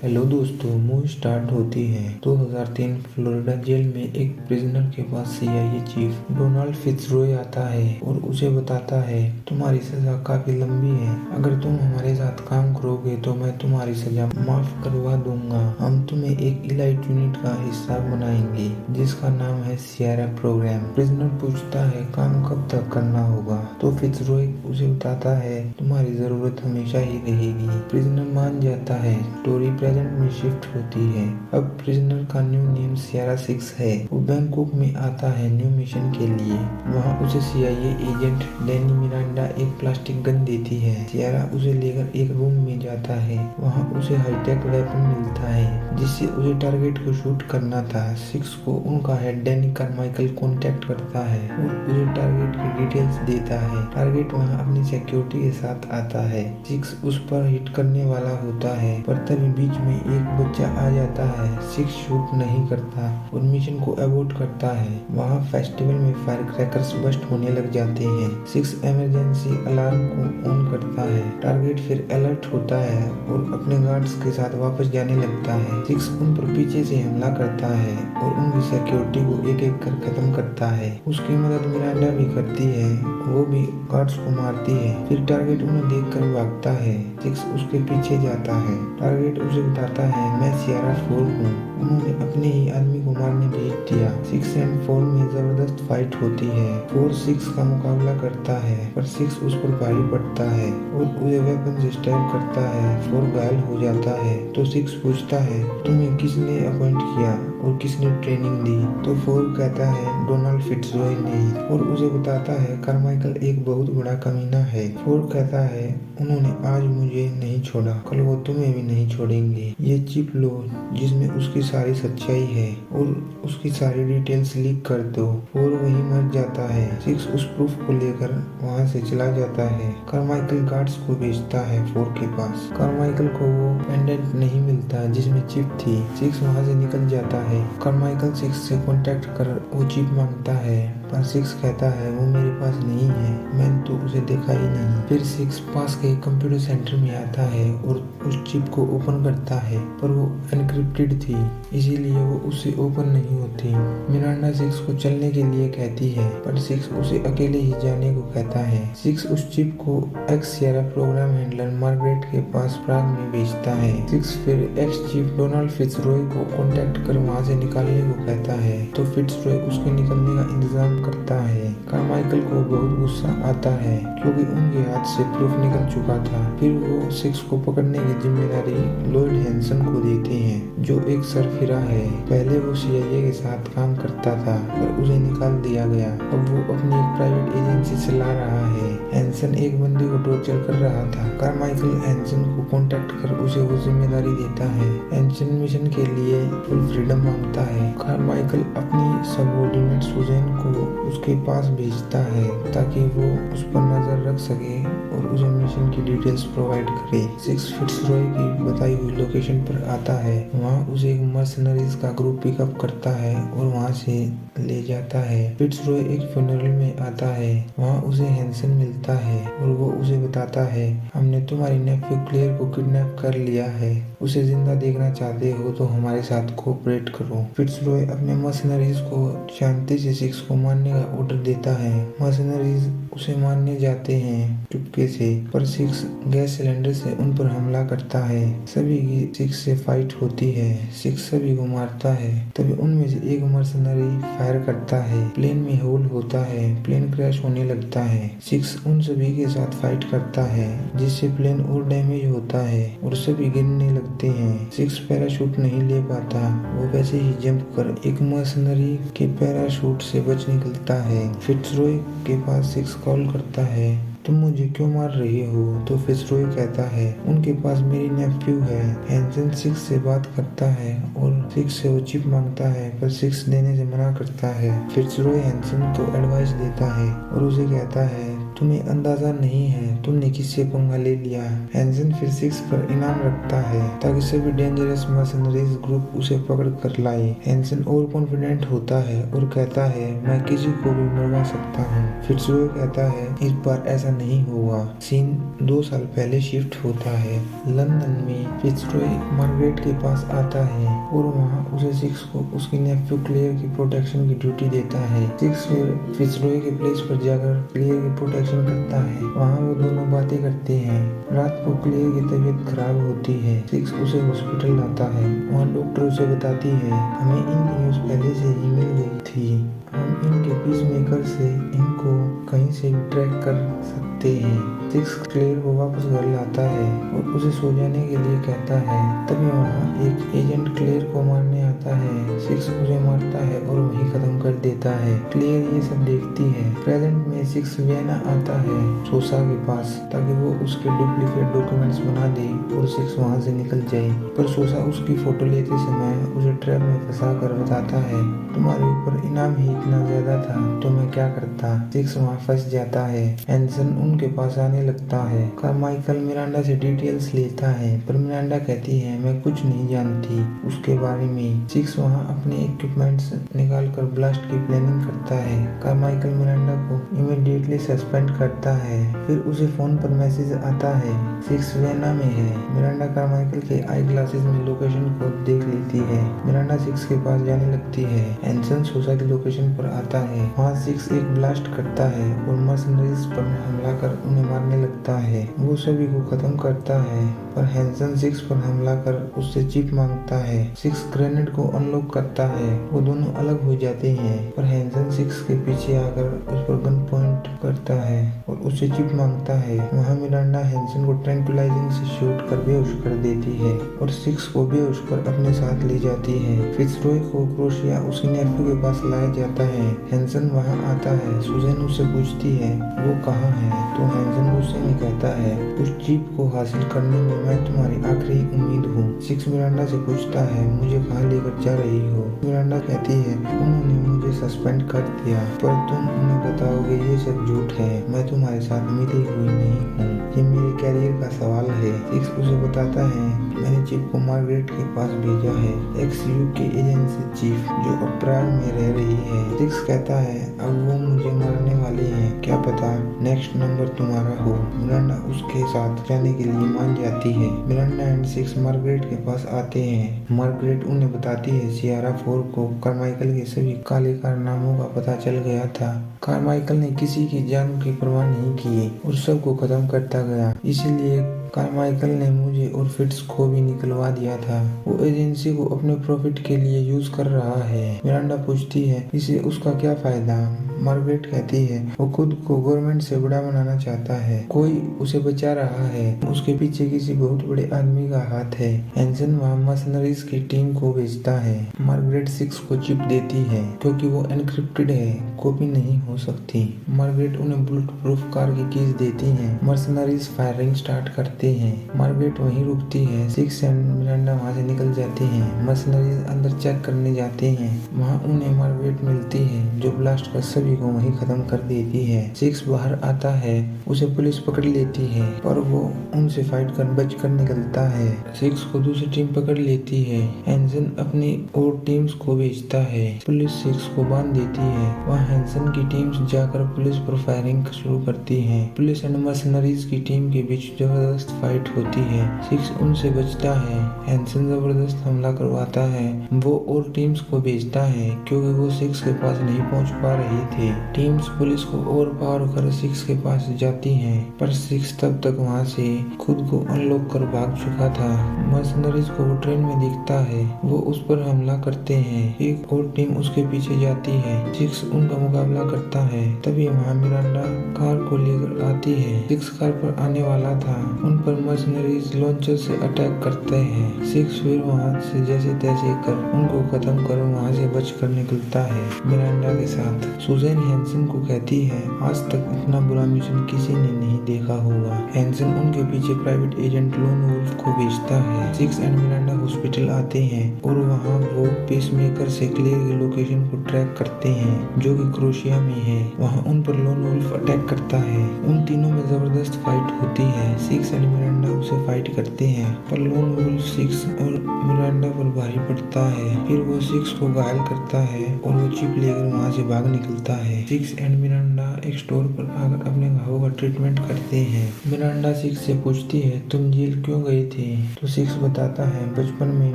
Hello दोस्तों, movie start होती है। 2003 फ्लोरिडा जेल में एक प्रिजनर के पास सीआईए चीफ डोनाल्ड फिट्जरॉय आता है और उसे बताता है, तुम्हारी सजा काफी लंबी है। अगर तुम हमारे साथ काम करोगे तो मैं तुम्हारी सजा माफ करवा दूंगा। हम तुम्हें एक इलाइट यूनिट का हिस्सा बनाएंगे जिसका नाम है सियरा प्रोग्राम। प्रिजनर पूछता है, काम कब तक करना होगा? तो फिट्जरॉय उसे बताता है, तुम्हारी जरूरत हमेशा ही रहेगी। प्रिजनर मान जाता है। स्टोरी प्रेजेंट में शिफ्ट होती है। अब प्रिजनर का न्यू नेम सियरा 6 है। वो बैंकॉक में आता है न्यू मिशन के लिए। वहाँ उसे सीआईए एजेंट डैनी मिरांडा एक प्लास्टिक गन देती है। सियरा उसे लेकर एक रूम में जाता है। वहाँ उसे हाईटेक वेपन मिलता है जिससे उसे टारगेट को शूट करना था। 6 को उनका हेड डैनी कार्माइकल कॉन्टेक्ट करता है और उसे टारगेट की डिटेल्स देता है। टारगेट वहाँ अपनी सिक्योरिटी के साथ आता है। 6 उस पर हिट करने वाला होता है पर तभी बीच में एक बच्चा आ जाता है। 6 शूट नहीं करता और मिशन को अबॉर्ट करता है। वहाँ फेस्टिवल में फायर क्रैकर्स बस्ट होने लग जाते हैं। 6 इमरजेंसी अलार्म को ऑन करता है। टारगेट फिर अलर्ट होता है और अपने गार्ड्स के साथ वापस जाने लगता है। 6 उन पर पीछे से हमला करता है और उनकी सिक्योरिटी को एक एक कर खत्म करता है। उसकी मदद मिरांडा भी करती है, वो भी गार्ड्स को मारती है। फिर टारगेट उन्हें देखकर भागता है। 6 उसके पीछे जाता है। टारगेट उसे बताता है, मैं सियरा 4 हूँ। उन्होंने अपने ही आदमी को मारने भेज दिया। 6 एंड 4 में जबरदस्त फाइट होती है। 4 6 का मुकाबला करता है पर 6 उस पर भारी पड़ता है और उसे वेपन से स्टैब करता है। 4 घायल हो जाता है तो 6 पूछता है, तुम्हें किसने अपॉइंट किया और किसने ट्रेनिंग दी? तो 4 कहता है, डोनाल्ड फिट्जरॉय ने, और उसे बताता है कार्माइकल एक बहुत बड़ा कमीना है। 4 कहता है, उन्होंने आज मुझे नहीं छोड़ा, कल वो तुम्हें भी नहीं छोड़ेंगे। ये चिप लो जिसमें उसकी सारी सच्चाई है और उसकी सारी डिटेल्स लीक कर दो। 4 वहीं मर जाता है। 6 उस प्रूफ को लेकर वहाँ से चला जाता है। कार्माइकल गार्ड्स को भेजता है 4 के पास। कार्माइकल को वो पेंडेंट नहीं मिलता जिसमें चिप थी। 6 वहाँ से निकल जाता है। कार्माइकल 6 से कांटेक्ट कर वो चिप मांगता है पर 6 कहता है, वो मेरे पास नहीं है, मैंने तो उसे देखा ही नहीं। फिर 6 पास के कंप्यूटर सेंटर में आता है और उस चिप को ओपन करता है पर वो एनक्रिप्टेड थी, इसीलिए वो उससे ओपन नहीं होती। मिरांडा 6 को चलने के लिए कहती है पर 6 उसे अकेले ही जाने को कहता है। 6 उस चिप को एक्स सियरा प्रोग्राम हैंडलर मार्गरेट के पास प्राग में भेजता है। 6 फिर एक्स चीफ डोनाल्ड फिट्जरॉय को कांटेक्ट कर वहाँ से निकालने को कहता है तो फिट्जरॉय उसके निकलने का इंतजाम करता है। कार्माइकल को बहुत गुस्सा आता है क्योंकि उनके हाथ से प्रूफ निकल चुका था। फिर वो 6 को पकड़ने की जिम्मेदारी लॉयड हैंसन को देते हैं जो एक सरफिरा है। पहले वो सीआईए के साथ काम करता था पर उसे निकाल दिया गया। अब वो अपनी एक प्राइवेट एजेंसी चला रहा है। हैंसन एक बंदी को टॉर्चर कर रहा था। कार्माइकल हैंसन को कांटेक्ट कर उसे वो जिम्मेदारी देता है। हैंसन मिशन के लिए फुल फ्रीडम मांगता है। कार्माइकल अपनी सबऑर्डिनेट सुजैन को उसके पास भेजता है ताकि वो उस पर नजर रख सके और उसे मिशन की डिटेल्स प्रोवाइड करे। 6 फिट्जरॉय की बताई हुई लोकेशन पर आता है। वहाँ उसे एक मर्सनरीज का ग्रुप पिकअप करता है और वहाँ से ले जाता है। फिट्जरॉय एक फ्यूनरल में आता है। वहाँ उसे हैंसन मिलता है और वो उसे बताता है, हमने तुम्हारी नेफ्यू क्लेयर को किडनैप कर लिया है, उसे जिंदा देखना चाहते हो तो हमारे साथ कोऑपरेट करो। फिट्जरॉय अपने मर्सनरीज को शांति से 6 को मारने का ऑर्डर देता है। मर्सनरीज उसे मारने जाते हैं चुपके से पर 6 गैस सिलेंडर से उन पर हमला करता है। सभी की 6 से फाइट होती है। 6 सभी को मारता है। तभी उनमें से एक मर्सनरी फायर करता है। प्लेन में होल होता है। प्लेन क्रैश होने लगता है। 6 उन सभी के साथ फाइट करता है जिससे प्लेन और डैमेज होता है और सभी गिरने लगते हैं। 6 पैराशूट नहीं ले पाता। वो वैसे ही जंप कर एक मर्सनरी के पैराशूट से बच निकलता है। फिट्जरॉय के पास 6 कॉल करता है, तुम मुझे क्यों मार रही हो? तो फिट्जरॉय कहता है, उनके पास मेरी नेफ्यू है। हैंसन 6 से बात करता है और 6 से वो चिप मांगता है पर 6 देने से मना करता है। फिट्जरॉय हैंसन को एडवाइस देता है और उसे कहता है, तुम्हें अंदाजा नहीं है तुमने किससे पंगा ले लिया। हैंसन फिर सिक्स पर इनाम रखता है ताकि सभी डेंजरस मर्सनरीज ग्रुप उसे पकड़ कर लाए। हैंसन और कॉन्फिडेंट होता है और कहता है मैं किसी को भी मरवा सकता हूँ। फिट्जरॉय कहता है इस बार ऐसा नहीं होगा। सीन 2 साल पहले शिफ्ट होता है। लंदन में फिट्जरॉय मार्गरेट के पास आता है और वहाँ उसे सिक्स को उसकी नेफ्यू क्लेयर की प्रोटेक्शन की ड्यूटी देता है। सिक्स फिर फिट्जरॉय के प्लेस पर जाकर क्लेयर की प्रोटेक्शन करता है। वहाँ वो दोनों बातें करते हैं। रात को क्लेयर की तबीयत खराब होती है। सिक्स उसे हॉस्पिटल लाता है। वहाँ डॉक्टर उसे बताती है हमें इनकी न्यूज़ पहले से ही मिल गई थी। हम इनके पीसमेकर से इनको कहीं से भी ट्रैक कर सकते हैं। सिक्स क्लेयर को वापस घर लाता है और उसे सो जाने के लिए कहता है। तभी वहाँ एक एजेंट क्लेयर को मारने आता है। सिक्स उसे मारता है और वहीं खत्म कर देता है। क्लेयर ये सब देखती है। प्रेजेंट में सिक्स वियना आता है सोसा के पास ताकि वो उसके डुप्लीकेट डॉक्यूमेंट्स बना दे और सिक्स वहाँ से निकल जाए। पर सोसा उसकी फोटो लेते समय उसे ट्रैप में फंसा कर बताता है तुम्हारे ऊपर इनाम ही इतना ज्यादा था तो मैं क्या करता। सिक्स वहाँ फंस जाता है। हैंसन उनके पास आने लगता है। कार्माइकल मिरांडा से डिटेल्स लेता है पर मिरांडा कहती है मैं कुछ नहीं जानती उसके बारे में। सिक्स वहाँ अपने इक्विपमेंट्स निकाल कर ब्लास्ट की प्लानिंग करता है। कार्माइकल मिरांडा को इमीडिएटली सस्पेंड करता है। फिर उसे फोन पर मैसेज आता है सिक्स वियना में है। मिरांडा कार्माइकल के आई ग्लासेस में लोकेशन को देख लेती है। मिरांडा सिक्स के पास जाने लगती है। हैंसन सोसा की लोकेशन पर आता है। वहाँ सिक्स एक ब्लास्ट करता है और मर्सनरीज पर हमला कर उन्हें मारने लगता है। वो सभी को खत्म करता है पर हैंसन सिक्स पर हमला कर उससे चिप मांगता है। सिक्स ग्रेनेड को अनलॉक करता है। वो दोनों अलग हो जाते हैं पर हैंसन सिक्स के पीछे आकर उस पर गन पॉइंट करता है और उससे चिप मांगता है। वहाँ मिरांडा हैंसन को ट्रैंक्विलाइजिंग से शूट कर बेहोश कर देती है और सिक्स को बेहोश कर अपने साथ ले जाती है। फिट्जरॉय को क्रोशिया उसके नेफ्यू के पास लाया जाता है। हैंसन वहाँ आता है। सुजैन उससे पूछती है वो कहाँ है तो हैंसन गुस्से में कहता है उस चिप को हासिल करने में मैं तुम्हारी आखिरी उम्मीद हूँ। सिक्स मिरांडा से पूछता है मुझे कहाँ लेकर जा रही हो। मिरांडा कहती है उन्होंने मुझे सस्पेंड कर दिया पर तुम उन्हें बताओगे ये सब झूठ है। मैं तुम्हारे साथ मिली हुई नहीं हूँ। ये मेरे कैरियर का सवाल है। सिक्स उसे बताता है मैंने चिप को मार्गरेट के पास भेजा है एक्स यूके एजेंसी चीफ जो अब प्राग में रह रही है। सिक्स कहता है अब वो मुझे मारने वाले हैं क्या पता नेक्स्ट नंबर तुम्हारा हो। मिरांडा उसके साथ जाने के लिए मान जाती है। मिरांडा एंड सिक्स मार्गरेट के पास आते हैं। मार्गरेट उन्हें बताती है सियारा 4 को कार्माइकल के सभी काले कारनामों का पता चल गया था। कार्माइकल ने किसी की जान की परवाह नहीं की और सबको खत्म करता गया। इसीलिए कार्माइकल ने मुझे और फिट्स को भी निकलवा दिया था। वो एजेंसी को अपने प्रॉफिट के लिए यूज कर रहा है। मिरांडा पूछती है इसे उसका क्या फायदा। मार्गरेट कहती है वो खुद को गवर्नमेंट से बड़ा बनाना चाहता है। कोई उसे बचा रहा है। उसके पीछे किसी बहुत बड़े आदमी का हाथ है। हैंसन वहाँ मर्सनरीज की टीम को भेजता है। मार्गरेट सिक्स को चिप देती है क्योंकि वो एनक्रिप्टेड है कॉपी नहीं हो सकती। मार्गरेट उन्हें बुलेट प्रूफ कार की कीज देती है। मर्सनरीज फायरिंग स्टार्ट करते हैं। मार्गरेट वहीं रुकती है। सिक्स एंड मिरांडा वहाँ से निकल जाते हैं। मर्सनरीज अंदर चेक करने जाते हैं। वहाँ उन्हें मार्गरेट मिलती है जो ब्लास्ट कर सभी को वहीं खत्म कर देती है। सिक्स बाहर आता है। उसे पुलिस पकड़ लेती है पर वो उनसे फाइट कर बचकर निकलता है। सिक्स को दूसरी टीम पकड़ लेती है। हैंसन अपनी और टीम्स को भेजता है। पुलिस सिक्स को बांध देती है। वहाँ हैंसन की टीम्स जाकर पुलिस पर फायरिंग शुरू करती है। पुलिस एंड मर्सनरीज की टीम के बीच जबरदस्त फाइट होती है। सिक्स उनसे बचता है। हैंसन जबरदस्त हमला करवाता है। वो और टीम्स को भेजता है क्योंकि वो सिक्स के पास नहीं पहुंच पा रही थे। टीम्स पुलिस को और पार कर सिक्स के पास जाती हैं पर सिक्स तब तक वहां से खुद को अनलॉक कर भाग चुका था। मर्सनरीज को वो ट्रेन में दिखता है। वो उस पर हमला करते हैं। एक और टीम उसके पीछे जाती है। सिक्स उनका मुकाबला करता है। तभी वहाँ मिरांडा कार को लेकर आती है। सिक्स कार पर आने वाला था। उन पर मर्सनरीज लॉन्चर से अटैक करते हैं। सिक्स फिर वहाँ से जैसे तैसे कर उनको खत्म कर वहाँ से बच कर निकलता है मिरांडा के साथ। सुजैन हैंसन को कहती है आज तक इतना बुरा मिशन किसी ने नहीं देखा होगा। हैंसन उनके पीछे प्राइवेट एजेंट लोन वुल्फ को भेजता है। है। सिक्स एंड मिरांडा हॉस्पिटल आते हैं और वहाँ वो पेसमेकर से क्लेयर की लोकेशन को ट्रैक करते हैं जो कि क्रोशिया में है। वहाँ उन पर लोन वुल्फ अटैक करता है। उन तीनों में जबरदस्त फाइट होती है। सिक्स एंड मिरांडा उसे फाइट करते हैं पर लोन वुल्फ सिक्स और मिरांडा पर भारी पड़ता है। फिर वो सिक्स को घायल करता है और वो चिप लेकर वहाँ से भाग निकलता है। सिक्स एंड मिरांडा एक स्टोर पर आकर अपने घावों का ट्रीटमेंट करते हैं। मिरांडा सिक्स से पूछती है तुम जेल क्यों गए थे? तो सिक्स बताता है बचपन में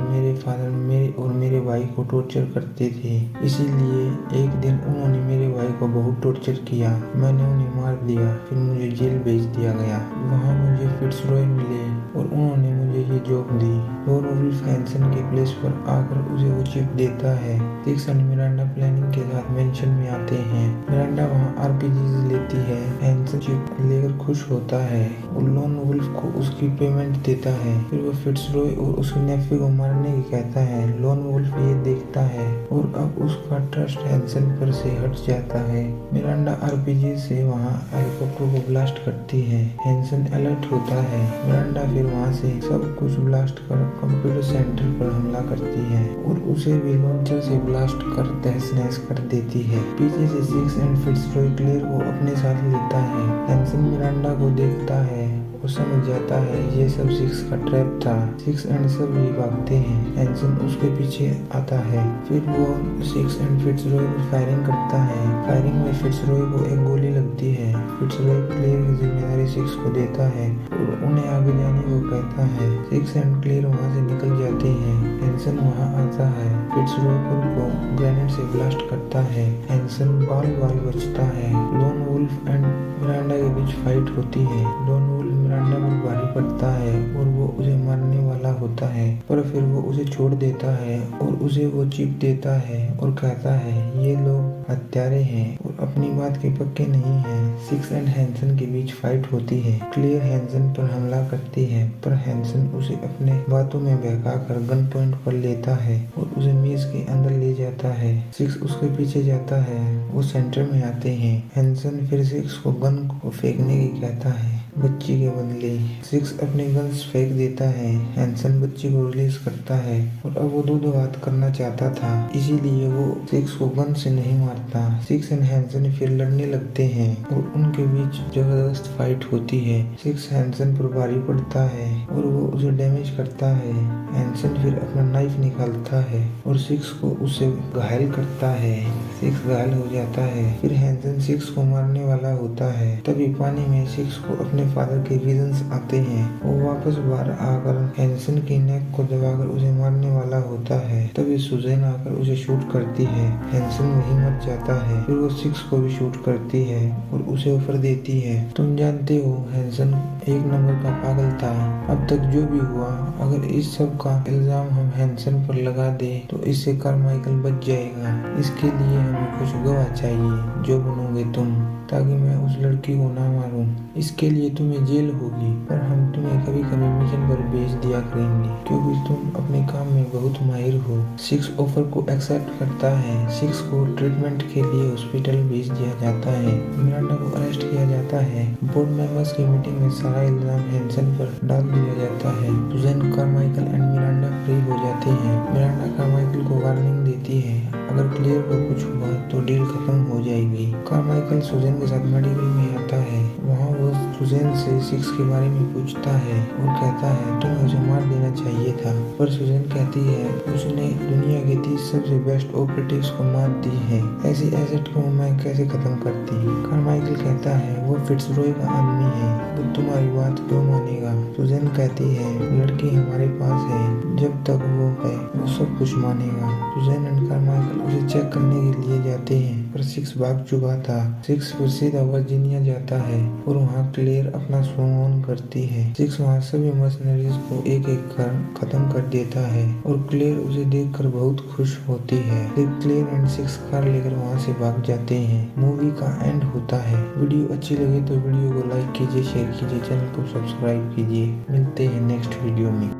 मेरे फादर मेरे और मेरे भाई को टॉर्चर करते थे, इसीलिए एक दिन उन्होंने मेरे भाई को बहुत टॉर्चर किया। मैंने उन्हें मार दिया, फिर मुझे जेल भेज दिया गया। वहाँ मुझे फिट्जरॉय मिले और उन्होंने मुझे ये जॉब दी। लोन वुल्फ हैंसन के प्लेस पर आकर उसे वो चिप देता है। सिक्स एंड मिरांडा प्लानिंग के साथ मेंशन में आते हैं। मिरांडा वहाँ आरपीजी लेती है। हैंसन चिप लेकर खुश होता है और लोन वुल्फ को उसकी पेमेंट देता है। फिर वो फिट्जरॉय और उसके नेफ्यू को मारने की कहता है। लोन वुल्फ ये देखता है और अब उसका ट्रस्ट हैंसन पर से हट जाता है। मिरांडा आरपीजी से वहाँ हेलीकॉप्टर को ब्लास्ट करती है। हैंसन अलर्ट होता है। मिरांडा फिर वहाँ से सब कुछ ब्लास्ट कर कंप्यूटर सेंटर पर हमला करती है और उसे भी लॉन्चर से ब्लास्ट कर तहस नहस कर देती है। पीछे से सिक्स एंड फिट्जरॉय क्लेयर को अपने साथ लेता है। हैंसन मिरांडा को देखता है और समझ जाता है ये सब सिक्स का ट्रैप था। सिक्स एंड सब भी भागते हैं। हैंसन उसके पीछे आता है। फिर वो सिक्स एंड फिट्जरॉय पर फायरिंग करता है। फायरिंग में फिट्जरॉय को एक गोली लगती है। फिट्जरॉय क्लेयर की जिम्मेदारी सिक्स को देता है और उन्हें आगे जाने को कहता है। सिक्स एंड क्लेयर वहाँ से निकल जाते हैं। हैंसन वहाँ आता है। फिट्जरॉय को ग्रेनेड से ब्लास्ट करता है। हैंसन बाल बाल बचता है। लोन वुल्फ एंड मिरांडा के बीच फाइट होती है। लोन वुल्फ मिरांडा पर भारी पड़ता है और वो उसे मारने वाला होता है पर फिर वो उसे छोड़ देता है और उसे वो चिप देता है और कहता है ये लोग हत्यारे हैं और अपनी बात के पक्के नहीं हैं। सिक्स एंड हैंसन के बीच फाइट होती है। क्लेयर हैंसन पर हमला करती है पर हैंसन उसे अपने बातों में बहकाकर गन पॉइंट पर लेता है और उसे मेज के अंदर ले जाता है। सिक्स उसके पीछे जाता है। वो सेंटर में आते हैं। हैंसन फिर सिक्स को गन को फेंकने की कहता है बच्ची के बदले। सिक्स अपने गन्स फेंक देता है। हैंसन बच्ची को रिलीज करता है और अब वो दो हाथ करना चाहता था, इसीलिए वो सिक्स को गन से नहीं मारता। सिक्स एंड हैंसन फिर लड़ने लगते हैं और उनके बीच जबरदस्त फाइट होती है। सिक्स हैंसन पर भारी पड़ता है और वो उसे डैमेज करता है। हैंसन फिर अपना नाइफ निकालता है और सिक्स को उसे घायल करता है। सिक्स घायल हो जाता है। फिर हैंसन सिक्स को मारने वाला होता है। तभी पानी में सिक्स को अपने फादर के विजन्स आते हैं। वो वापस बाहर आकर हैंसन की नेक को दबाकर उसे मारने वाला होता है। तभी सुजैन आकर उसे शूट करती है। हैंसन वहीं मर जाता है। फिर वो सिक्स को भी शूट करती है और उसे ऑफर देती है तुम जानते हो हैंसन एक नंबर का पागल था। अब तक जो भी हुआ अगर इस सब का इल्जाम हम हैंसन पर लगा दे तो इससे कारमाइकल बच जाएगा। इसके लिए हमें कुछ गवाह चाहिए जो बनोगे तुम, ताकि मैं उस लड़की को ना मारूं। इसके लिए तुम्हें जेल होगी पर हम तुम्हें कभी कभी मिशन पर भेज दिया करेंगे क्योंकि तुम अपने काम में बहुत माहिर हो। सिक्स ऑफर को एक्सेप्ट करता है। सिक्स को ट्रीटमेंट के लिए हॉस्पिटल भेज दिया जाता है। मिरांडा को अरेस्ट किया जाता है। बोर्ड मेंबर्स की मीटिंग में सारा इल्जाम हैंसन पर डाल दिया जाता है। Susan, Carmichael and Miranda free हो जाते हैं। मिरांडा कारमाइकल को वार्निंग देती है अगर क्लियर को कुछ हुआ तो डील खत्म हो जाएगी। कारमाइकल सुजैन के साथ मेडिकल में आता है। वहाँ वो सुजैन से सिक्स के बारे में पूछता है और कहता है तुम्हें उसे मार देना चाहिए था, पर सुजैन कहती है उसने दुनिया के 30 सबसे बेस्ट ऑपरेटिव्स को मार दी है, ऐसी एसेट को मैं कैसे खत्म करती। कारमाइकल कहता है वो फिट्जरॉय का आदमी है, वो तुम्हारी बात क्यों मानेगा। सुजैन कहती है लड़की हमारे पास है, जब तक वो है वो सब कुछ मानेगा। सुजैन एंड कारमाइकल उसे चेक करने के लिए जाते हैं पर सिक्स भाग चुका था। सिक्स फिर सीधा वर्जीनिया जाता है और वहाँ क्लेयर अपना स्वांग ऑन करती है। सिक्स वहाँ सभी मर्सनरीज को एक एक कर खत्म कर देता है और क्लेयर उसे देखकर बहुत खुश होती है। फिर क्लेयर एंड सिक्स कार लेकर वहाँ से भाग जाते हैं। मूवी का एंड होता है। वीडियो अच्छी लगे तो वीडियो को लाइक कीजिए, शेयर कीजिए, चैनल को सब्सक्राइब कीजिए। मिलते हैं नेक्स्ट वीडियो में।